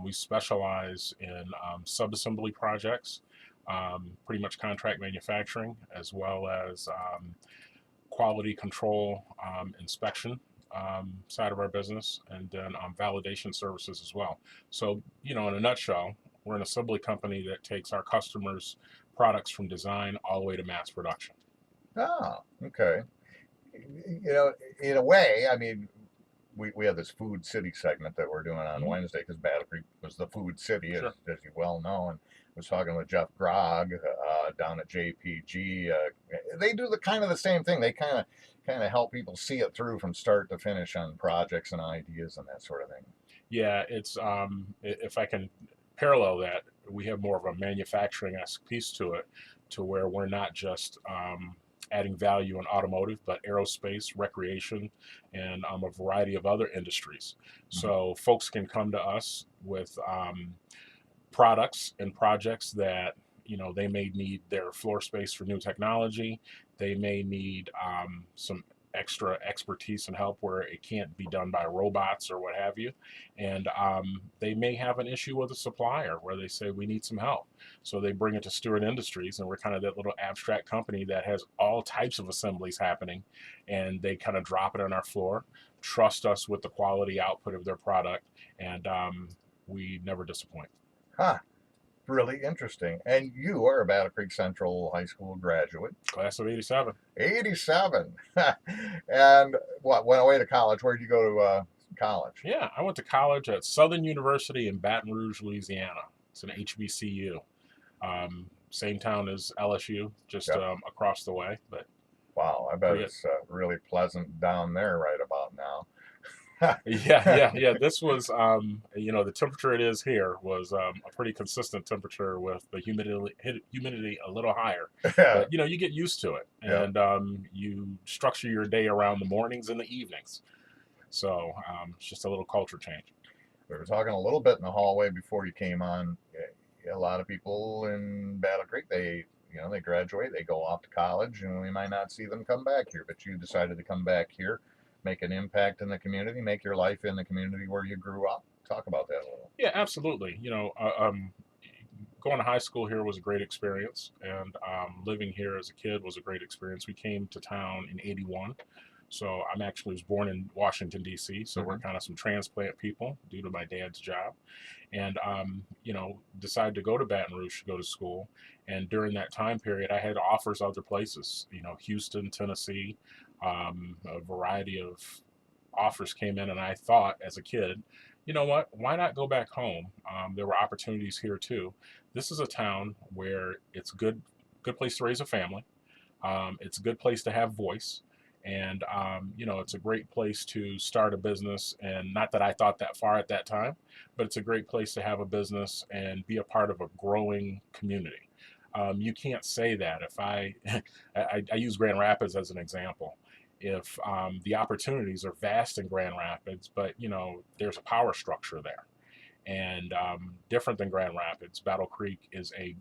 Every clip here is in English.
We specialize in subassembly projects, pretty much contract manufacturing, as well as quality control, inspection side of our business, and then validation services as well. So, in a nutshell, we're an assembly company that takes our customers' products from design all the way to mass production. Oh, okay. You know, in a way, I mean, we have this Food City segment that we're doing on Hmm. Wednesday because Battle Creek was the Food City, Sure. as you well know. And I was talking with Jeff Grog down at JPG. They do the kind of the same thing. They kind of help people see it through from start to finish on projects and ideas and that sort of thing. Yeah, it's if I can parallel that, we have more of a manufacturing-esque piece to it, to where we're not just adding value in automotive, but aerospace, recreation, and a variety of other industries. Mhm. So folks can come to us with products and projects that they may need their floor space for new technology. They may need some extra expertise and help where it can't be done by robots or what have you, and they may have an issue with a supplier where they say we need some help, so they bring it to Stewart Industries, and we're kind of that little abstract company that has all types of assemblies happening, and they kind of drop it on our floor, trust us with the quality output of their product, and we never disappoint. Huh. Really interesting. And you are a Battle Creek Central High School graduate. Class of '87. 87. And what, went away to college? Where did you go to college? Yeah, I went to college at Southern University in Baton Rouge, Louisiana. It's an HBCU. Same town as LSU, just Yep. across the way, but Wow, I bet pretty good. it's really pleasant down there right about now. Yeah, yeah, yeah. This was, the temperature it is here was a pretty consistent temperature with the humidity a little higher. Yeah, But, you get used to it, yeah. and you structure your day around the mornings and the evenings. So it's just a little culture change. We were talking a little bit in the hallway before you came on. A lot of people in Battle Creek, they graduate, they go off to college, and we might not see them come back here. But you decided to come back here, make an impact in the community, make your life in the community where you grew up. Talk about that a little. Yeah, absolutely. Going to high school here was a great experience, and living here as a kid was a great experience. We came to town in '81, so I'm actually was born in Washington D.C. So we're Hmm. kind of some transplant people due to my dad's job, and decided to go to Baton Rouge to go to school. And during that time period, I had offers other places, Houston, Tennessee, a variety of offers came in, and I thought as a kid, you know what? Why not go back home? There were opportunities here too. This is a town where it's good place to raise a family. It's a good place to have voice, and it's a great place to start a business. And not that I thought that far at that time, but it's a great place to have a business and be a part of a growing community. You can't say that if I use Grand Rapids as an example. If the opportunities are vast in Grand Rapids, but there's a power structure there, and different than Grand Rapids, Battle Creek is a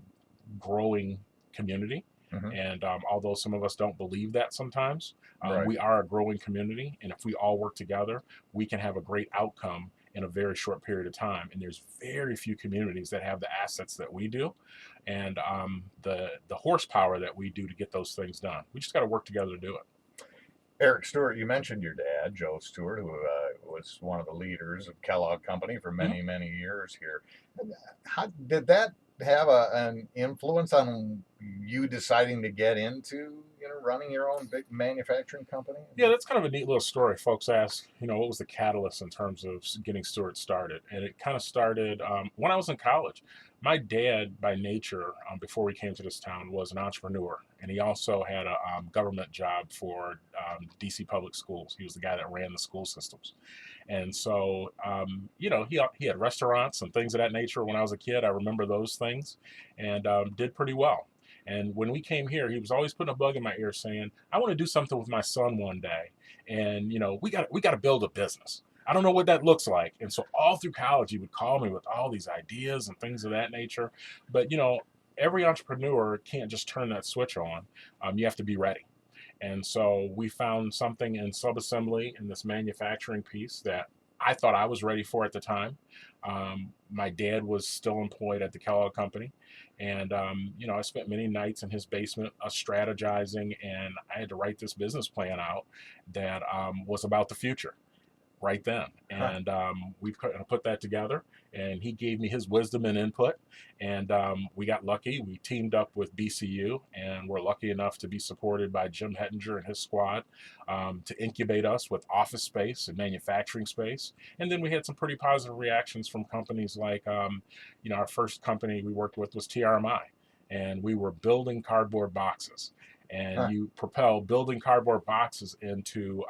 growing community. Hmm. And although some of us don't believe that sometimes, Right. we are a growing community. And if we all work together, we can have a great outcome in a very short period of time. And there's very few communities that have the assets that we do, and the horsepower that we do to get those things done. We just got to work together to do it. Erick Stewart, you mentioned your dad, Joe Stewart, who was one of the leaders of Kellogg Company for Mhm. many, many years here. How did that have an influence on you deciding to get into, running your own big manufacturing company? Yeah, that's kind of a neat little story. Folks ask, what was the catalyst in terms of getting Stewart started? And it kind of started when I was in college. My dad, by nature, before we came to this town, was an entrepreneur, and he also had a government job for DC public schools. He was the guy that ran the school systems, and so he had restaurants and things of that nature. When I was a kid, I remember those things, and did pretty well. And when we came here, he was always putting a bug in my ear saying, I want to do something with my son one day. And, we got to build a business. I don't know what that looks like. And so all through college, he would call me with all these ideas and things of that nature. But, every entrepreneur can't just turn that switch on. You have to be ready. And so we found something in subassembly in this manufacturing piece that I thought I was ready for at the time. My dad was still employed at the Kellogg Company, and I spent many nights in his basement strategizing, and I had to write this business plan out that was about the future right then. Huh. And we put that together, and he gave me his wisdom and input. And we got lucky. We teamed up with BCU, and we're lucky enough to be supported by Jim Hettinger and his squad to incubate us with office space and manufacturing space. And then we had some pretty positive reactions from companies like, our first company we worked with was TRMI, and we were building cardboard boxes. And Huh. you propel building cardboard boxes into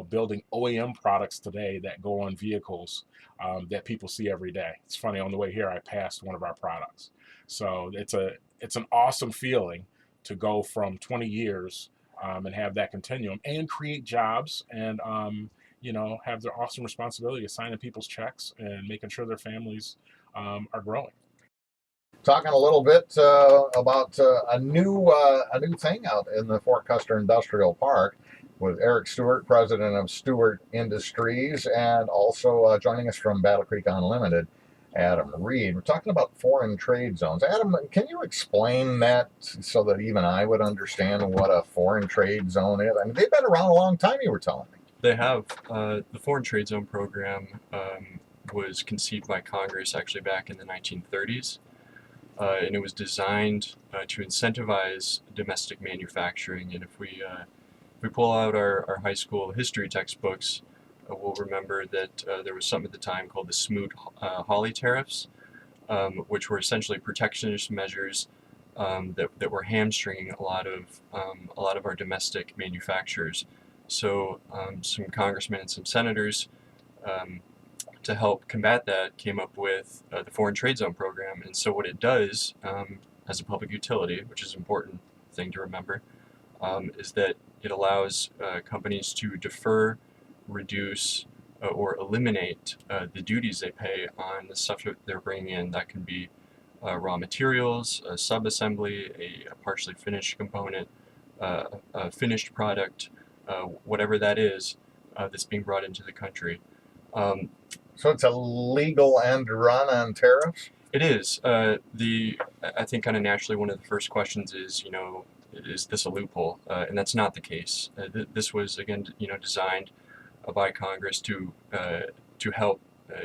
building OEM products today that go on vehicles that people see every day. It's funny, on the way here, I passed one of our products. So it's an awesome feeling to go from 20 years and have that continuum and create jobs and have their awesome responsibility of signing people's checks and making sure their families are growing. Talking a little bit about a new thing out in the Fort Custer Industrial Park with Erick Stewart, president of Stewart Industries, and also joining us from Battle Creek Unlimited, Adam Reid. We're talking about foreign trade zones. Adam, can you explain that so that even I would understand what a foreign trade zone is? I mean, they've been around a long time, you were telling me. They have. The Foreign Trade Zone program was conceived by Congress actually back in the 1930s. And it was designed to incentivize domestic manufacturing. And if we pull out our high school history textbooks, we'll remember that there was something at the time called the Smoot-Hawley tariffs, which were essentially protectionist measures that were hamstringing a lot of our domestic manufacturers. So some congressmen and some senators, to help combat that, came up with the Foreign Trade Zone program. And so what it does as a public utility, which is an important thing to remember, is that it allows companies to defer, reduce, or eliminate the duties they pay on the stuff that they're bringing in. That can be raw materials, a sub-assembly, a partially finished component, a finished product, whatever that is that's being brought into the country. So it's a legal end run on tariffs? It is. I think kind of naturally one of the first questions is, is this a loophole? And that's not the case. This was, again, designed by Congress to help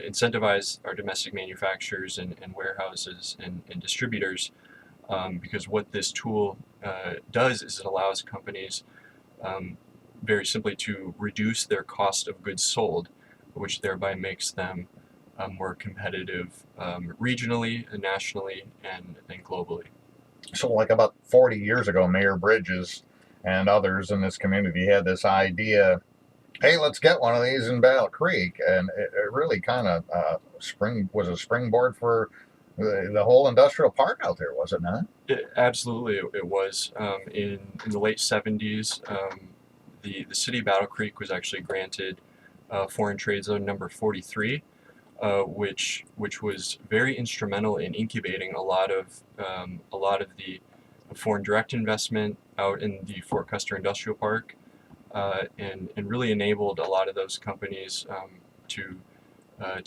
incentivize our domestic manufacturers and warehouses and distributors, because what this tool does is it allows companies very simply to reduce their cost of goods sold, which thereby makes them more competitive regionally, nationally, and globally. So like about 40 years ago, Mayor Bridges and others in this community had this idea, hey, let's get one of these in Battle Creek. And it really kind of was a springboard for the whole industrial park out there, was it not? Absolutely, it was. In the late 70s, the city of Battle Creek was actually granted Foreign Trade Zone number 43, which was very instrumental in incubating a lot of the foreign direct investment out in the Fort Custer Industrial Park, and really enabled a lot of those companies to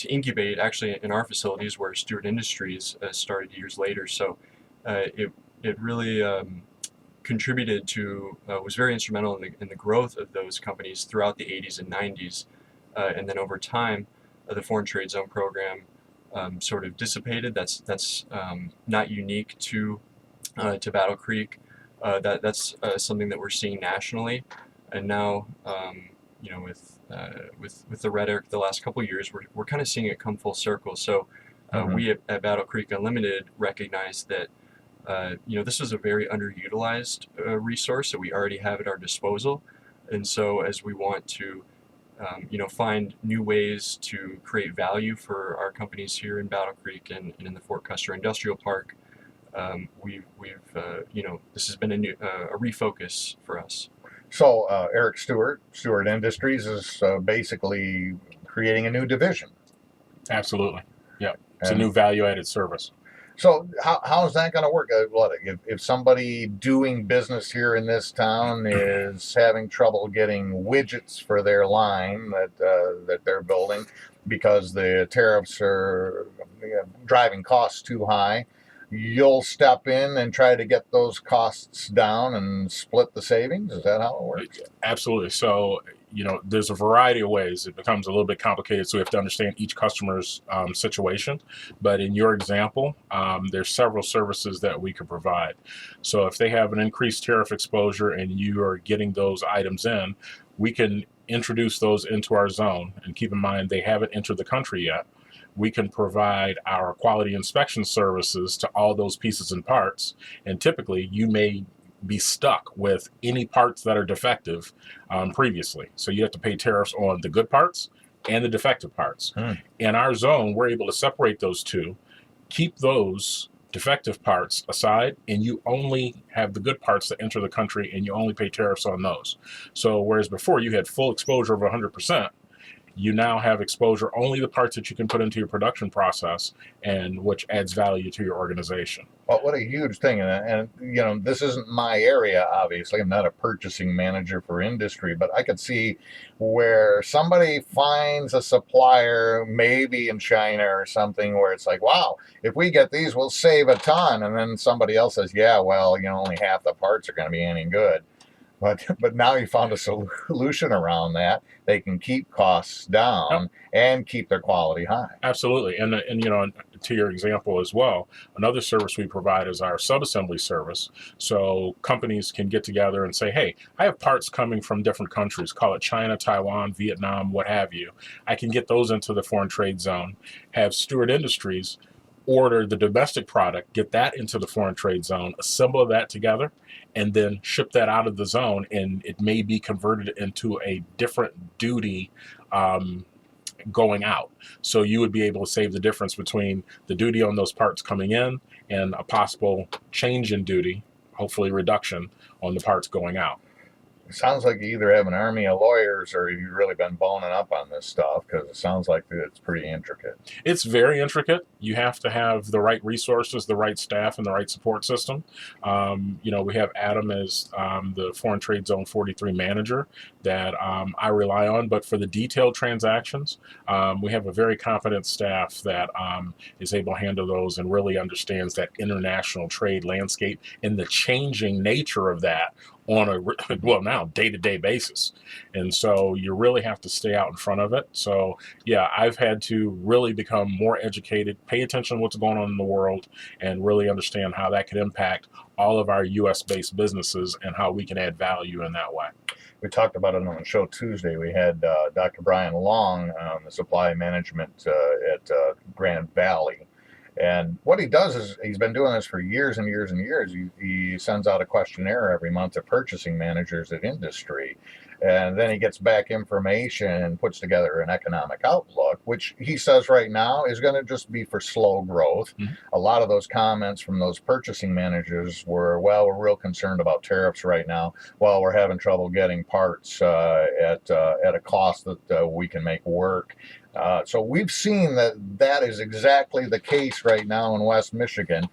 incubate actually in our facilities where Stewart Industries started years later. So it really contributed to, was very instrumental in the growth of those companies throughout the 80s and 90s. And then over time, the Foreign Trade Zone program sort of dissipated. That's not unique to Battle Creek. That's something that we're seeing nationally. And now, with the rhetoric the last couple of years, we're kind of seeing it come full circle. So we at Battle Creek Unlimited recognize that this is a very underutilized resource that we already have at our disposal. And so as we want to find new ways to create value for our companies here in Battle Creek and in the Fort Custer Industrial Park, this has been a refocus for us. So Erick Stewart, Stewart Industries, is basically creating a new division. Absolutely. Yeah. It's a new value-added service. So how is that going to work? If somebody doing business here in this town is having trouble getting widgets for their line that they're building because the tariffs are driving costs too high, you'll step in and try to get those costs down and split the savings? Is that how it works? Absolutely. So, there's a variety of ways. It becomes a little bit complicated, so we have to understand each customer's situation. But in your example, there's several services that we could provide. So if they have an increased tariff exposure and you are getting those items in, we can introduce those into our zone. And keep in mind, they haven't entered the country yet. We can provide our quality inspection services to all those pieces and parts. And typically, you may be stuck with any parts that are defective previously. So you have to pay tariffs on the good parts and the defective parts. In our zone, we're able to separate those two, keep those defective parts aside, and you only have the good parts that enter the country, and you only pay tariffs on those. So whereas before you had full exposure of 100%, you now have exposure only the parts that you can put into your production process, and which adds value to your organization. Well, what a huge thing. And this isn't my area, obviously. I'm not a purchasing manager for industry, but I could see where somebody finds a supplier, maybe in China or something, where it's like, wow, if we get these, we'll save a ton. And then somebody else says, yeah, well, only half the parts are going to be any good. But now you found a solution around that. They can keep costs down and keep their quality high. Absolutely. And to your example as well, another service we provide is our subassembly service. So companies can get together and say, hey, I have parts coming from different countries, call it China, Taiwan, Vietnam, what have you. I can get those into the foreign trade zone, have Stewart Industries order the domestic product, get that into the foreign trade zone, assemble that together, and then ship that out of the zone, and it may be converted into a different duty going out. So you would be able to save the difference between the duty on those parts coming in and a possible change in duty, hopefully reduction on the parts going out. It sounds like you either have an army of lawyers or you've really been boning up on this stuff, because it sounds like it's pretty intricate. It's very intricate. You have to have the right resources, the right staff, and the right support system. We have Adam as the Foreign Trade Zone 43 manager that I rely on. But for the detailed transactions, we have a very competent staff that is able to handle those and really understands that international trade landscape and the changing nature of that on a now day-to-day basis. And so you really have to stay out in front of it. So yeah, I've had to really become more educated, pay attention to what's going on in the world, and really understand how that could impact all of our US based businesses and how we can add value in that way. We talked about it on the show Tuesday. We had Dr. Brian Long, the supply management at Grand Valley. And what he does is, he's been doing this for years and years and years. He sends out a questionnaire every month to purchasing managers at industry. And then he gets back information and puts together an economic outlook, which he says right now is going to just be for slow growth. A lot of those comments from those purchasing managers were, well, we're real concerned about tariffs right now. Well, we're having trouble getting parts at a cost that we can make work. So we've seen that is exactly the case right now in West Michigan.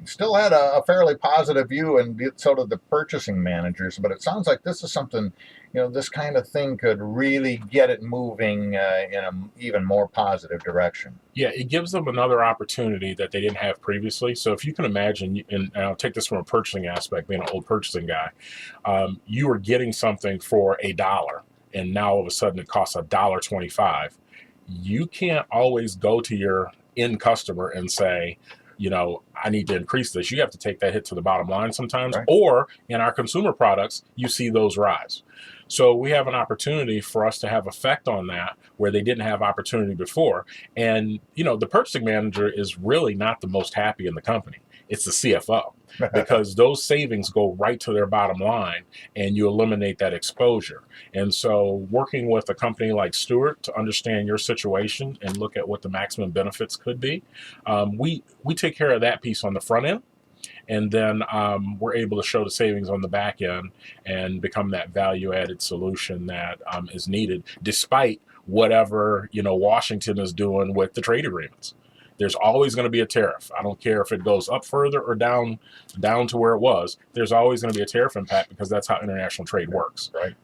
Still had a fairly positive view, and so did the purchasing managers. But it sounds like this is something, this kind of thing could really get it moving in an even more positive direction. Yeah, it gives them another opportunity that they didn't have previously. So if you can imagine, and I'll take this from a purchasing aspect, being an old purchasing guy, you were getting something for $1, and now all of a sudden it costs $1.25. You can't always go to your end customer and say, I need to increase this. You have to take that hit to the bottom line sometimes. Right. Or in our consumer products, you see those rise. So we have an opportunity for us to have effect on that where they didn't have opportunity before. And, the purchasing manager is really not the most happy in the company. It's the CFO, because those savings go right to their bottom line and you eliminate that exposure. And so working with a company like Stewart to understand your situation and look at what the maximum benefits could be, we take care of that piece on the front end. And then we're able to show the savings on the back end and become that value-added solution that is needed, despite whatever Washington is doing with the trade agreements. there's always going to be a tariff. I don't care if it goes up further or down to where it was. There's always going to be a tariff impact because that's how international trade works. Right.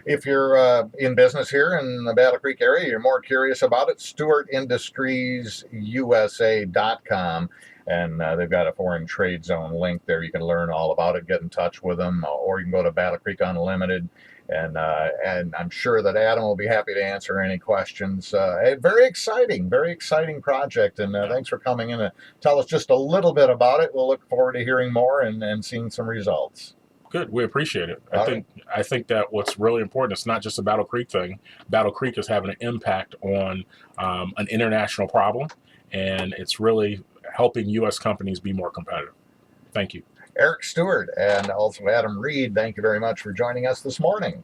If you're in business here in the Battle Creek area, you're more curious about it, StewartIndustriesUSA.com. And they've got a foreign trade zone link there. You can learn all about it, get in touch with them, or you can go to Battle Creek Unlimited. And I'm sure that Adam will be happy to answer any questions. Very exciting project. And thanks for coming in and tell us just a little bit about it. We'll look forward to hearing more and seeing some results. Good. We appreciate it. I think that what's really important, it's not just a Battle Creek thing. Battle Creek is having an impact on an international problem, and it's really helping U.S. companies be more competitive. Thank you. Erick Stewart and also Adam Reid, thank you very much for joining us this morning.